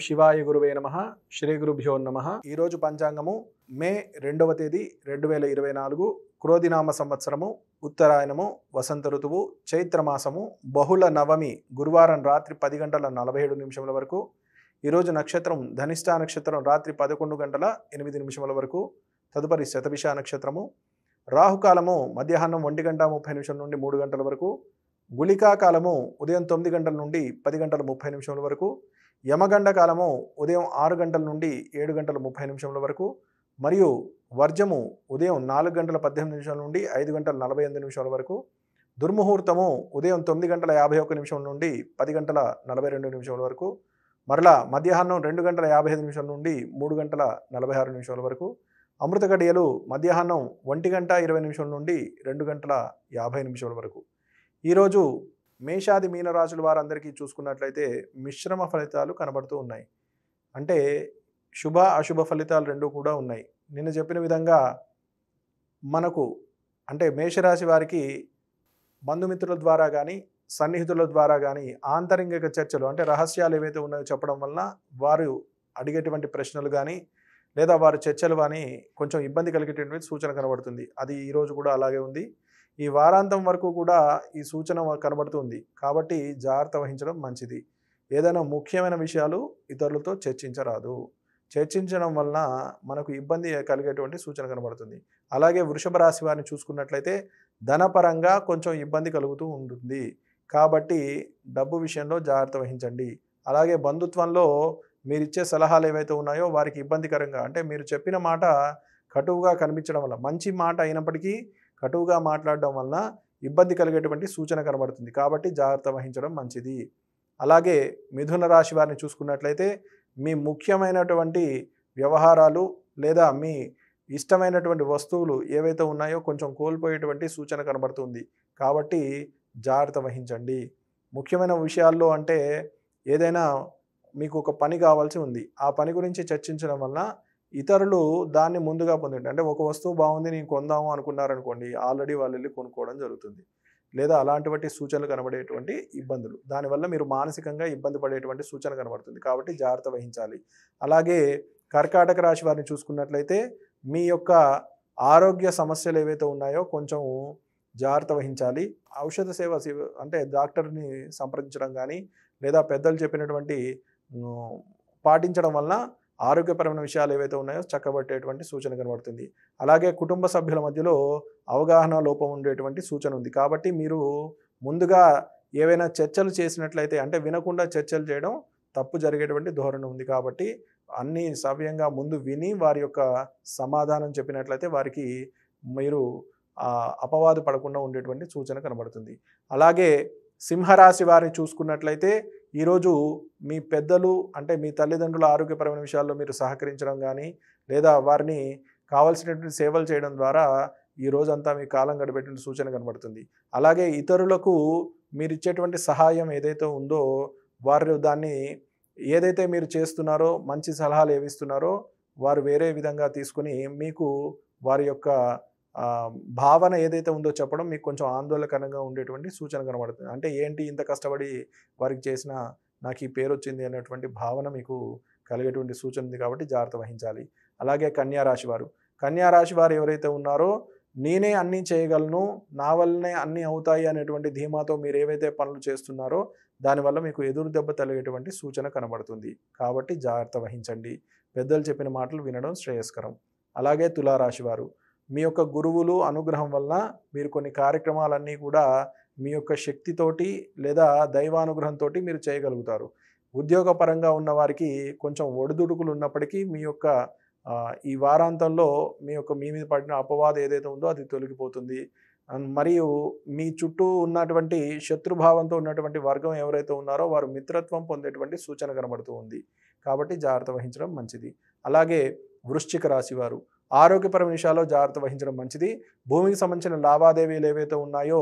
శివాయ గురువే నమః. శ్రీ గురుభ్యో నమః. ఈరోజు పంచాంగము మే 2వ తేదీ 2024 క్రోధినామ సంవత్సరము, ఉత్తరాయణము, వసంత ఋతువు, చైత్రమాసము, బహుళ నవమి, గురువారం రాత్రి 10 గంటల 47 నిమిషముల వరకు. ఈరోజు నక్షత్రం ధనిష్ట నక్షత్రం రాత్రి 11 గంటల 8 నిమిషముల వరకు. తదుపరి శతభిష నక్షత్రము. రాహుకాలము మధ్యాహ్నం 1 గంట 30 నిమిషాల నుండి 3 గంటల వరకు. గుళికా కాలము ఉదయం 9 గంటల నుండి 10 గంటల 30 నిమిషముల వరకు. యమగండ కాలము ఉదయం 6 గంటల నుండి 7 గంటల 30 నిమిషముల వరకు. మరియు వర్జము ఉదయం 4 గంటల 18 నిమిషాల నుండి 5 గంటల 48 నిమిషాల వరకు. దుర్ముహూర్తము ఉదయం 9 గంటల 51 నిమిషాల నుండి 10 గంటల 42 నిమిషాల వరకు. మరలా మధ్యాహ్నం 2 గంటల 55 నిమిషాల నుండి 3 గంటల 46 నిమిషాల వరకు. అమృత గడియలు మధ్యాహ్నం 1 గంట 20 నిమిషాల నుండి 2 గంటల 50 నిమిషాల వరకు. ఈరోజు మేషాది మీనరాశుల వారందరికీ చూసుకున్నట్లయితే మిశ్రమ ఫలితాలు కనబడుతూ ఉన్నాయి. అంటే శుభ అశుభ ఫలితాలు రెండు కూడా ఉన్నాయి. నిన్న చెప్పిన విధంగా మనకు అంటే మేషరాశి వారికి బంధుమిత్రుల ద్వారా కానీ సన్నిహితుల ద్వారా కానీ ఆంతరంగిక చర్చలు అంటే రహస్యాలు ఏవైతే ఉన్నాయో చెప్పడం వలన వారు అడిగేటువంటి ప్రశ్నలు కానీ లేదా వారి చర్చలు కానీ కొంచెం ఇబ్బంది కలిగేటటువంటి సూచన కనబడుతుంది. అది ఈరోజు కూడా అలాగే ఉంది. ఈ వారాంతం వరకు కూడా ఈ సూచన కనబడుతుంది. కాబట్టి జాగ్రత్త వహించడం మంచిది. ఏదైనా ముఖ్యమైన విషయాలు ఇతరులతో చర్చించరాదు. చర్చించడం వలన మనకు ఇబ్బంది కలిగేటువంటి సూచన కనబడుతుంది. అలాగే వృషభ రాశి వారిని చూసుకున్నట్లయితే ధనపరంగా కొంచెం ఇబ్బంది కలుగుతూ ఉంటుంది. కాబట్టి డబ్బు విషయంలో జాగ్రత్త వహించండి. అలాగే బంధుత్వంలో మీరిచ్చే సలహాలు ఏవైతే ఉన్నాయో వారికి ఇబ్బందికరంగా అంటే మీరు చెప్పిన మాట కటువుగా కనిపించడం వల్ల మంచి మాట అయినప్పటికీ కటువుగా మాట్లాడడం వలన ఇబ్బంది కలిగేటువంటి సూచన కనబడుతుంది. కాబట్టి జాగ్రత్త వహించడం మంచిది. అలాగే మిథున రాశి వారిని చూసుకున్నట్లయితే మీ ముఖ్యమైనటువంటి వ్యవహారాలు లేదా మీ ఇష్టమైనటువంటి వస్తువులు ఏవైతే ఉన్నాయో కొంచెం కోల్పోయేటువంటి సూచన కనబడుతుంది. కాబట్టి జాగ్రత్త వహించండి. ముఖ్యమైన విషయాల్లో అంటే ఏదైనా మీకు ఒక పని కావాల్సి ఉంది. ఆ పని గురించి చర్చించడం వలన ఇతరులు దాన్ని ముందుగా పొందండి. అంటే ఒక వస్తువు బాగుంది నేను కొందాము అనుకున్నారనుకోండి, ఆల్రెడీ వాళ్ళు వెళ్ళి కొనుక్కోవడం జరుగుతుంది. లేదా అలాంటి సూచనలు కనబడేటువంటి ఇబ్బందులు దానివల్ల మీరు మానసికంగా ఇబ్బంది పడేటువంటి సూచన కనబడుతుంది. కాబట్టి జాగ్రత్త వహించాలి. అలాగే కర్కాటక రాశి వారిని చూసుకున్నట్లయితే మీ యొక్క ఆరోగ్య సమస్యలు ఏవైతే ఉన్నాయో కొంచెం జాగ్రత్త వహించాలి. ఔషధ సేవ అంటే డాక్టర్ని సంప్రదించడం కానీ లేదా పెద్దలు చెప్పినటువంటి పాటించడం వలన ఆరోగ్యపరమైన విషయాలు ఏవైతే ఉన్నాయో చక్కబట్టేటువంటి సూచన కనబడుతుంది. అలాగే కుటుంబ సభ్యుల మధ్యలో అవగాహన లోపం ఉండేటువంటి సూచన ఉంది. కాబట్టి మీరు ముందుగా ఏవైనా చర్చలు చేసినట్లయితే అంటే వినకుండా చర్చలు చేయడం తప్పు జరిగేటువంటి ధోరణి ఉంది. కాబట్టి అన్నీ సవ్యంగా ముందు విని వారి యొక్క సమాధానం చెప్పినట్లయితే వారికి మీరు అపవాదు పడకుండా ఉండేటువంటి సూచన కనబడుతుంది. అలాగే సింహరాశి వారిని చూసుకున్నట్లయితే ఈరోజు మీ పెద్దలు అంటే మీ తల్లిదండ్రుల ఆరోగ్యపరమైన విషయాల్లో మీరు సహకరించడం కానీ లేదా వారిని కావాల్సినటువంటి సేవలు చేయడం ద్వారా ఈ రోజంతా మీ కాలం గడిపేటువంటి సూచన కనబడుతుంది. అలాగే ఇతరులకు మీరు ఇచ్చేటువంటి సహాయం ఏదైతే ఉందో వారు దాన్ని ఏదైతే మీరు చేస్తున్నారో మంచి సలహాలు ఏవిస్తున్నారో వారు వేరే విధంగా తీసుకుని మీకు వారి యొక్క భావన ఏదైతే ఉందో చెప్పడం మీకు కొంచెం ఆందోళనకరంగా ఉండేటువంటి సూచన కనబడుతుంది. అంటే ఏంటి ఇంత కష్టపడి వారికి చేసిన నాకు ఈ పేరు వచ్చింది అనేటువంటి భావన మీకు కలిగేటువంటి సూచన ఉంది. కాబట్టి జాగ్రత్త వహించాలి. అలాగే కన్యారాశి వారు ఎవరైతే ఉన్నారో నేనే అన్నీ చేయగలను, నా వల్లనే అన్నీ అవుతాయి అనేటువంటి ధీమాతో మీరు ఏవైతే పనులు చేస్తున్నారో దానివల్ల మీకు ఎదురు దెబ్బ తగిలేటువంటి సూచన కనబడుతుంది. కాబట్టి జాగ్రత్త వహించండి. పెద్దలు చెప్పిన మాటలు వినడం శ్రేయస్కరం. అలాగే తులారాశి వారు మీ యొక్క గురువులు అనుగ్రహం వలన మీరు కొన్ని కార్యక్రమాలన్నీ కూడా మీ యొక్క శక్తితోటి లేదా దైవానుగ్రహంతో మీరు చేయగలుగుతారు. ఉద్యోగపరంగా ఉన్న వారికి కొంచెం ఒడిదుడుకులు ఉన్నప్పటికీ మీ యొక్క ఈ వారాంతంలో మీ మీద పడిన అపవాదం ఏదైతే ఉందో అది తొలగిపోతుంది. మరియు మీ చుట్టూ ఉన్నటువంటి శత్రుభావంతో ఉన్నటువంటి వర్గం ఎవరైతే ఉన్నారో వారు మిత్రత్వం పొందేటువంటి సూచన కనబడుతూ ఉంది. కాబట్టి జాగ్రత్త వహించడం మంచిది. అలాగే వృశ్చిక రాశి వారు ఆరోగ్యపరమైన విషయాల్లో జాగ్రత్త వహించడం మంచిది. భూమికి సంబంధించిన లావాదేవీలు ఏవైతే ఉన్నాయో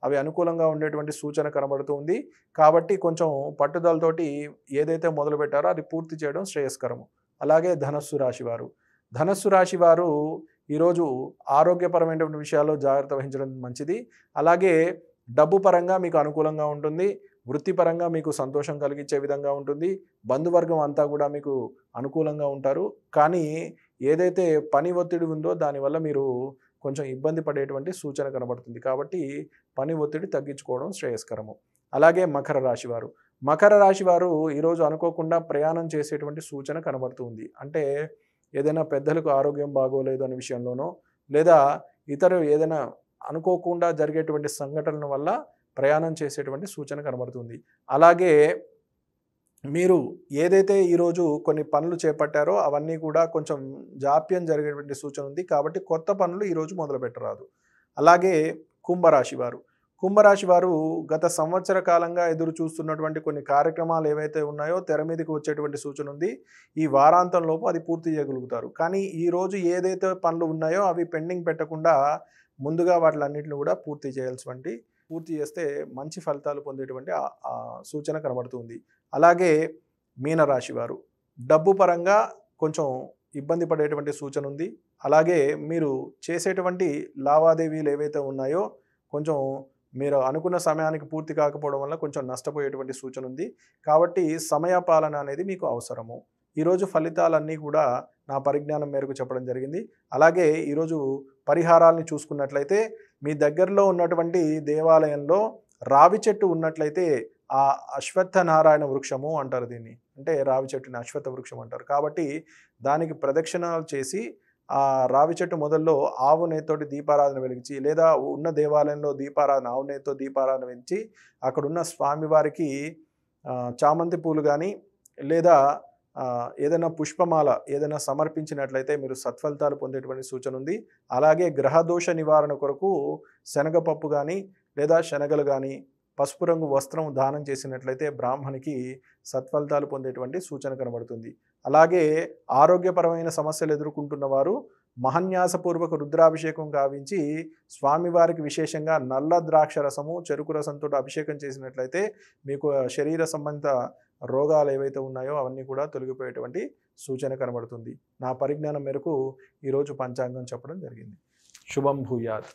అవి అనుకూలంగా ఉండేటువంటి సూచన కనబడుతూ ఉంది. కాబట్టి కొంచెం పట్టుదలతోటి ఏదైతే మొదలు పెట్టారో అది పూర్తి చేయడం శ్రేయస్కరము. అలాగే ధనస్సు రాశి వారు ఈరోజు ఆరోగ్యపరమైనటువంటి విషయాల్లో జాగ్రత్త వహించడం మంచిది. అలాగే డబ్బు పరంగా మీకు అనుకూలంగా ఉంటుంది. వృత్తిపరంగా మీకు సంతోషం కలిగించే విధంగా ఉంటుంది. బంధువర్గం అంతా కూడా మీకు అనుకూలంగా ఉంటారు. కానీ ఏదైతే పని ఒత్తిడి ఉందో దానివల్ల మీరు కొంచెం ఇబ్బంది పడేటువంటి సూచన కనబడుతుంది. కాబట్టి పని ఒత్తిడి తగ్గించుకోవడం శ్రేయస్కరము. అలాగే మకర రాశి వారు. మకర రాశి వారు ఈరోజు అనుకోకుండా ప్రయాణం చేసేటువంటి సూచన కనబడుతుంది. అంటే ఏదైనా పెద్దలకు ఆరోగ్యం బాగోలేదు అనే విషయంలోనో, లేదా ఇతర ఏదైనా అనుకోకుండా జరిగేటువంటి సంఘటనల వల్ల ప్రయాణం చేసేటువంటి సూచన కనబడుతుంది. అలాగే మీరు ఏదైతే ఈరోజు కొన్ని పనులు చేపట్టారో అవన్నీ కూడా కొంచెం జాప్యం జరిగేటువంటి సూచన ఉంది. కాబట్టి కొత్త పనులు ఈరోజు మొదలుపెట్టరాదు. అలాగే కుంభరాశి వారు. కుంభరాశి వారు గత సంవత్సర కాలంగా ఎదురు చూస్తున్నటువంటి కొన్ని కార్యక్రమాలు ఏవైతే ఉన్నాయో తెర మీదకి వచ్చేటువంటి సూచన ఉంది. ఈ వారాంతంలోపు అది పూర్తి చేయగలుగుతారు. కానీ ఈరోజు ఏదైతే పనులు ఉన్నాయో అవి పెండింగ్ పెట్టకుండా ముందుగా వాటిలన్నింటిని కూడా పూర్తి చేస్తే మంచి ఫలితాలు పొందేటువంటి సూచన కనబడుతుంది. అలాగే మీనరాశి వారు డబ్బు పరంగా కొంచెం ఇబ్బంది పడేటువంటి సూచన ఉంది. అలాగే మీరు చేసేటువంటి లావాదేవీలు ఏవైతే ఉన్నాయో కొంచెం మీరు అనుకున్న సమయానికి పూర్తి కాకపోవడం వల్ల కొంచెం నష్టపోయేటువంటి సూచన ఉంది. కాబట్టి సమయపాలన అనేది మీకు అవసరము. ఈరోజు ఫలితాలన్నీ కూడా నా పరిజ్ఞానం మేరకు చెప్పడం జరిగింది. అలాగే ఈరోజు పరిహారాలని చూసుకున్నట్లయితే మీ దగ్గరలో ఉన్నటువంటి దేవాలయంలో రావి చెట్టు ఉన్నట్లయితే ఆ అశ్వత్థ నారాయణ వృక్షము అంటారు దీన్ని. అంటే రావి చెట్టుని అశ్వత్థ వృక్షం అంటారు. కాబట్టి దానికి ప్రదక్షిణాలు చేసి ఆ రావి చెట్టు మొదల్లో ఆవు నెయ్యితోటి దీపారాధన వెలిగించి, లేదా ఉన్న దేవాలయంలో ఆవు నెయ్యితో దీపారాధన వెలిగించి అక్కడున్న స్వామివారికి చామంతి పూలు కానీ లేదా ఏదైనా పుష్పమాల ఏదైనా సమర్పించినట్లయితే మీరు సత్ఫలితాలు పొందేటువంటి సూచన ఉంది. అలాగే గ్రహదోష నివారణ కొరకు శనగపప్పు కానీ లేదా శనగలు కానీ పసుపు రంగు వస్త్రం దానం చేసినట్లయితే బ్రాహ్మణికి సత్ఫలితాలు పొందేటువంటి సూచన కనబడుతుంది. అలాగే ఆరోగ్యపరమైన సమస్యలు ఎదుర్కొంటున్న వారు మహన్యాసపూర్వక రుద్రాభిషేకం గావించి స్వామివారికి విశేషంగా నల్ల ద్రాక్ష రసము చెరుకు రసంతో అభిషేకం చేసినట్లయితే మీకు శరీర సంబంధిత రోగాలు ఏవైతే ఉన్నాయో అవన్నీ కూడా తొలగిపోయేటువంటి సూచన కనబడుతుంది. నా పరిజ్ఞానం మేరకు ఈరోజు పంచాంగం చెప్పడం జరిగింది. శుభం భూయాత్.